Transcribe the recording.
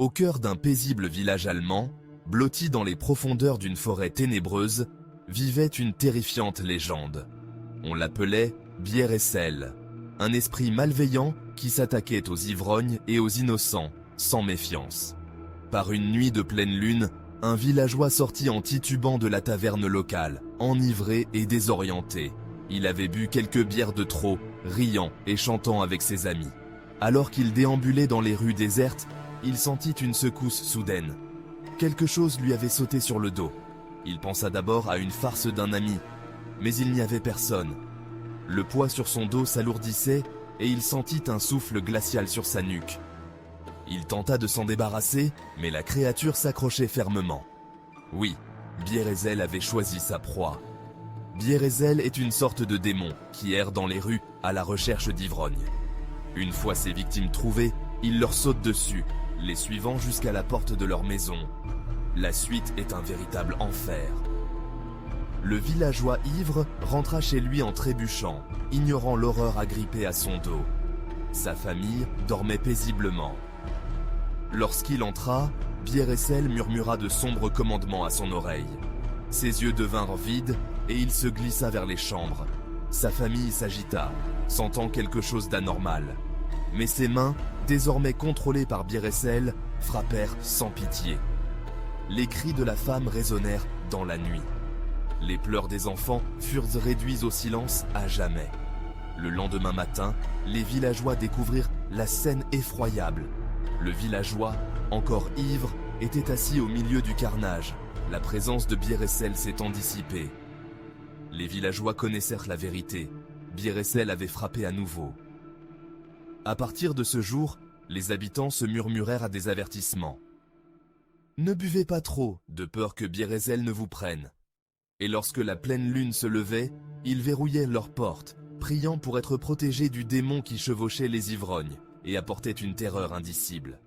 Au cœur d'un paisible village allemand, blotti dans les profondeurs d'une forêt ténébreuse, vivait une terrifiante légende. On l'appelait Bière et Sel, un esprit malveillant qui s'attaquait aux ivrognes et aux innocents, sans méfiance. Par une nuit de pleine lune, un villageois sortit en titubant de la taverne locale, enivré et désorienté. Il avait bu quelques bières de trop, riant et chantant avec ses amis. Alors qu'il déambulait dans les rues désertes, il sentit une secousse soudaine. Quelque chose lui avait sauté sur le dos. Il pensa d'abord à une farce d'un ami, mais il n'y avait personne. Le poids sur son dos s'alourdissait et il sentit un souffle glacial sur sa nuque. Il tenta de s'en débarrasser, mais la créature s'accrochait fermement. Oui, Bière-et-Sel avait choisi sa proie. Bière-et-Sel est une sorte de démon qui erre dans les rues à la recherche d'ivrognes. Une fois ses victimes trouvées, il leur saute dessus, les suivant jusqu'à la porte de leur maison. La suite est un véritable enfer. Le villageois ivre rentra chez lui en trébuchant, ignorant l'horreur agrippée à son dos. Sa famille dormait paisiblement. Lorsqu'il entra, Bière-et-Sel murmura de sombres commandements à son oreille. Ses yeux devinrent vides et il se glissa vers les chambres. Sa famille s'agita, sentant quelque chose d'anormal. Mais ses mains, désormais contrôlées par Bière-et-Sel, frappèrent sans pitié. Les cris de la femme résonnèrent dans la nuit. Les pleurs des enfants furent réduits au silence à jamais. Le lendemain matin, les villageois découvrirent la scène effroyable. Le villageois, encore ivre, était assis au milieu du carnage. La présence de Bière-et-Sel s'étant dissipée. Les villageois connaissèrent la vérité. Bière-et-Sel avait frappé à nouveau. À partir de ce jour, les habitants se murmurèrent à des avertissements. Ne buvez pas trop, de peur que Bière-et-Sel ne vous prenne. Et lorsque la pleine lune se levait, ils verrouillaient leurs portes, priant pour être protégés du démon qui chevauchait les ivrognes et apportait une terreur indicible.